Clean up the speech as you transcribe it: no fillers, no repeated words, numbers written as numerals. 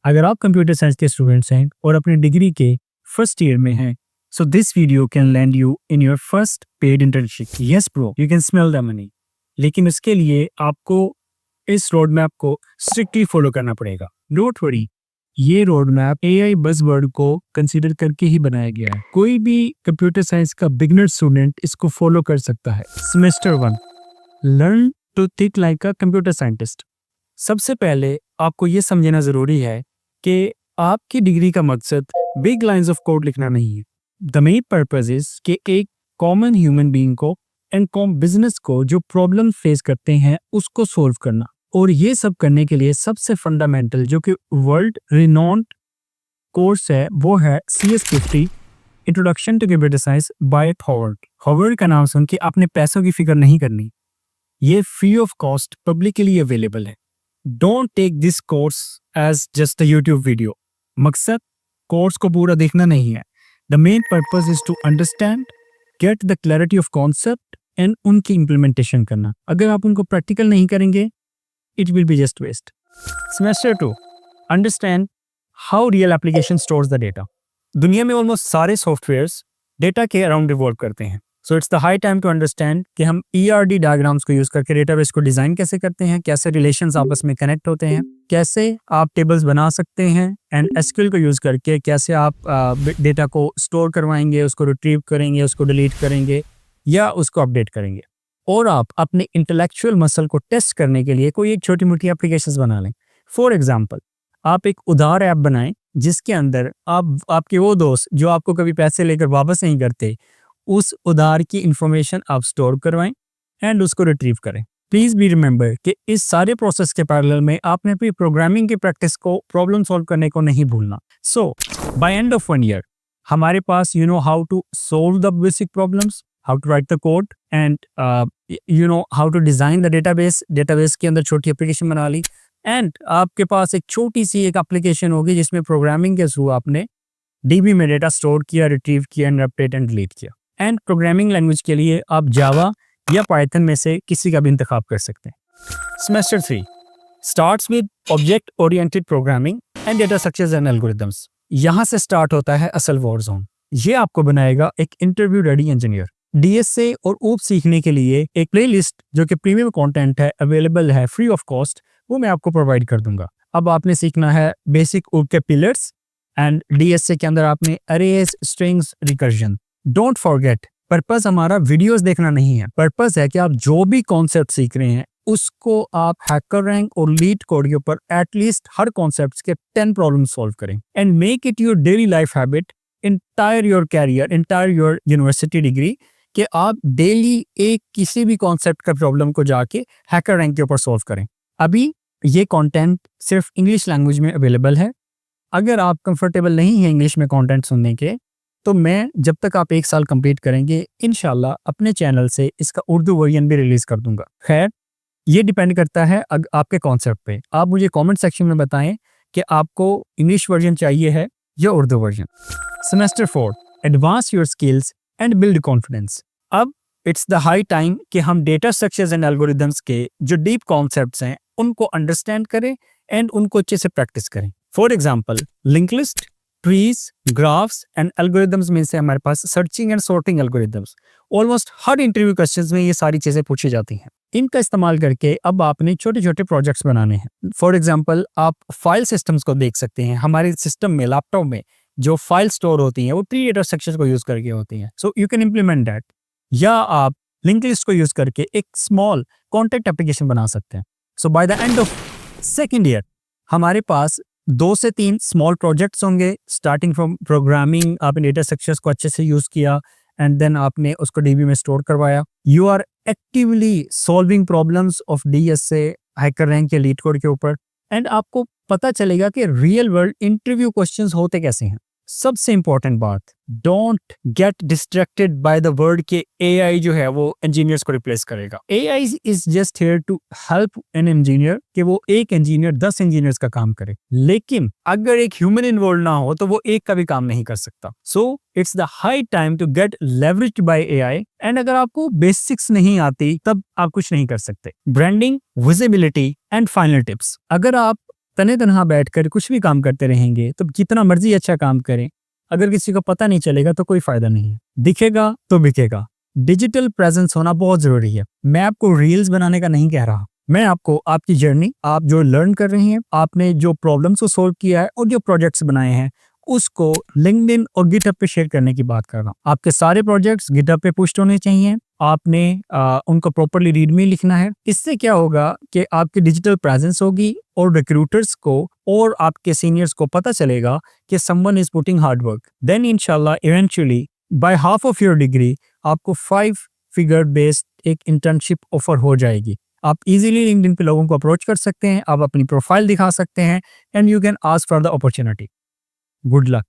अगर आप computer science के स्टूडेंट्स हैं और अपनी डिग्री के फर्स्ट ईयर में हैं, so this video can land you in your first paid internship. Yes bro, you can smell the money. लेकिन इसके लिए आपको इस रोड मैप को स्ट्रिक्टली फॉलो करना पड़ेगा. डोंट वरी, ये रोड मैप AI बज़वर्ड को कंसीडर करके ही बनाया गया है. कोई भी कंप्यूटर साइंस का बिगिनर स्टूडेंट इसको फॉलो कर सकता है. Semester 1, learn to think like a computer scientist. सबसे पहले आपको ये समझना जरूरी है कि आपकी डिग्री का मकसद बिग लाइंस ऑफ कोड लिखना नहीं है. द मेन पर्पस इज कि एक कॉमन ह्यूमन बीइंग को एंड कॉम बिजनेस को जो प्रॉब्लम फेस करते हैं उसको सॉल्व करना. और ये सब करने के लिए सबसे फंडामेंटल जो कि वर्ल्ड रिनोन्ड कोर्स है वो है CS50 introduction to computer science by Harvard. Harvard का नाम सुन के आपने पैसों की फिक्र नहीं करनी. ये free of cost publicly available है. Don't take this course as just a YouTube video. मकसद कोर्स को पूरा देखना नहीं है. The main purpose is to understand, get the clarity of concept and उनकी इम्प्लीमेंटेशन करना. अगर आप उनको प्रैक्टिकल नहीं करेंगे, it will be just waste. Semester 2, understand how real application stores the data. दुनिया में ऑलमोस्ट सारे सॉफ्टवेयर्स डेटा के अराउंड रिवॉल्व करते हैं. So it's the high time to understand कि हम ERD डायग्राम्स को यूज करके डेटाबेस को डिजाइन कैसे करते हैं, कैसे रिलेशंस आपस में कनेक्ट होते हैं, कैसे आप टेबल्स बना सकते हैं, एंड SQL को यूज करके कैसे आप डेटा को स्टोर करवाएंगे, उसको रिट्रीव करेंगे, उसको डिलीट करेंगे या उसको अपडेट करेंगे. और आप अपने इंटेलेक्चुअल मसल को टेस्ट करने के लिए कोई एक छोटी मोटी एप्लीकेशंस बना लें. फॉर एग्जांपल, आप एक उधार ऐप बनाएं जिसके अंदर आपके वो दोस्त जो आपको कभी पैसे लेकर वापस नहीं करते, उस उधार की इंफॉर्मेशन आप स्टोर करवाएं एंड उसको रिट्रीव करें. प्लीज बी रिमेंबर कि इस सारे प्रोसेस के पैरेलल में आपने अपनी प्रोग्रामिंग की प्रैक्टिस को प्रॉब्लम सॉल्व करने को नहीं भूलना. So by end of 1 year हमारे पास you know how to solve the basic problems, how to write the code and you know how to design the database के अंदर छोटी एप्लीकेशन बना ली, एंड आपके पास एक छोटी सी एक एप्लीकेशन होगी जिसमें प्रोग्रामिंग के थ्रू आपने DB में डेटा स्टोर किया, रिट्रीव किया एंड अपडेट एंड डिलीट किया. एंड प्रोग्रामिंग लैंग्वेज के लिए आप जावा या पाइथन में से किसी का भी इंतखाब कर सकते हैं. Semester 3 starts with object oriented programming and data structures and algorithms. यहाँ से स्टार्ट होता है असल वॉर जोन. ये आपको बनाएगा एक इंटरव्यू रेडी इंजीनियर. DSA और OOP सीखने के लिए एक प्लेलिस्ट जो कि प्रीमियम कंटेंट है, अवेलेबल है फ्री ऑफ कॉस्ट, वो मैं आपको प्रोवाइड कर दूंगा. अब आपने सीखना है बेसिक OOP के पिलर्स एंड DSA के अंदर आपने arrays, strings, recursion. Don't forget, purpose हमारा वीडियोस देखना नहीं है. पर्पस है कि आप जो भी कॉन्सेप्ट सीख रहे हैं उसको आप हैकर रैंक और लीड कोड के ऊपर एटलीस्ट हर कॉन्सेप्ट के 10 प्रॉब्लम सॉल्व करें and make it your daily life habit, entire your career, entire your university degree, कि आप डेली एक किसी भी कॉन्सेप्ट का प्रॉब्लम को जाके हैकर रैंक के ऊपर सॉल्व करें. अभी ये कंटेंट सिर्फ इंग्लिश लैंग्वेज में अवेलेबल है. अगर आप कंफर्टेबल नहीं है इंग्लिश में कंटेंट सुनने के, तो मैं जब तक आप 1 साल कंप्लीट करेंगे इंशाल्लाह अपने चैनल से इसका उर्दू वर्जन भी रिलीज कर दूंगा. खैर, ये डिपेंड करता है आपके कॉन्सेप्ट पे. आप मुझे कमेंट सेक्शन में बताएं कि आपको इंग्लिश वर्जन चाहिए है या Urdu version. Semester 4 advance your skills and build confidence. अब इट्स द हाई टाइम कि हम डेटा स्ट्रक्चर्स एंड एल्गोरिथम्स के जो डीप कॉन्सेप्ट्स हैं उनको अंडरस्टैंड करें एंड उनको अच्छे से प्रैक्टिस करें. For example, linked list, trees, graphs and algorithms में से हमारे पास searching and sorting algorithms. Almost हर इंटरव्यू क्वेश्चंस में ये सारी चीजें पूछी जाती हैं. इनका इस्तेमाल करके अब आपने छोटे छोटे प्रोजेक्ट्स बनाने हैं. फॉर एग्जाम्पल, आप फाइल सिस्टम्स को देख सकते हैं. हमारे सिस्टम में, लैपटॉप में जो फाइल स्टोर होती हैं वो 3 डेटा स्ट्रक्चर्स को यूज करके होती हैं. So you can implement that. या आप लिंक लिस्ट को यूज करके एक स्मॉल कॉन्टैक्ट एप्लीकेशन बना सकते हैं. So by the end of 2nd year हमारे पास 2 से 3 स्मॉल प्रोजेक्ट्स होंगे. स्टार्टिंग फ्रॉम प्रोग्रामिंग, आपने डेटा स्ट्रक्चर्स को अच्छे से यूज किया एंड देन आपने उसको DB में स्टोर करवाया. You are actively solving problems of DSA, HackerRank के लीड कोड के ऊपर, एंड आपको पता चलेगा कि रियल वर्ल्ड इंटरव्यू क्वेश्चंस होते कैसे हैं. सबसे इंपॉर्टेंट बात, don't get distracted by the word के AI जो है वो इंजीनियर्स को रिप्लेस करेगा. AI is just here to help an engineer कि वो एक इंजीनियर 10 इंजीनियर्स का काम करे. लेकिन अगर एक ह्यूमन इन्वॉल्व ना हो तो वो एक का भी काम नहीं कर सकता. So it's the high time to get leveraged by AI. And अगर आपको बेसिक्स नहीं आती तब आप कुछ नहीं कर सकते. Branding, visibility and final tips. अगर आप तने तनहा बैठकर कुछ भी काम करते रहेंगे तो जितना मर्जी अच्छा काम करें, अगर किसी को पता नहीं चलेगा तो कोई फायदा नहीं है। दिखेगा तो बिकेगा। डिजिटल प्रेजेंस होना बहुत जरूरी है। मैं आपको रील्स बनाने का नहीं कह रहा, मैं आपको आपकी जर्नी, आप जो लर्न कर रही हैं, आपने जो प्रॉब्लम्स को सोल्व किया है और जो प्रोजेक्ट्स बनाए हैं उसको लिंक्डइन और गिटहब पे शेयर करने की बात कर रहा हूँ। आपके सारे प्रोजेक्ट्स गिटहब पे पुस्ट होने चाहिए। आपने उनको प्रॉपरली रीड में लिखना है। इससे क्या होगा कि आपकी डिजिटल प्रेजेंस होगी और रिक्रूटर्स को और आपके सीनियर्स को पता चलेगा कि someone is putting hard work. Then इंशाल्लाह eventually by half of your degree आपको 5 फिगर बेस्ड एक इंटर्नशिप ऑफर हो जाएगी। आप इजीली लिंक्डइन पे लोगों को अप्रोच कर सकते हैं, आप अपनी प्रोफाइल दिखा सकते हैं and you can ask for the opportunity. Good luck.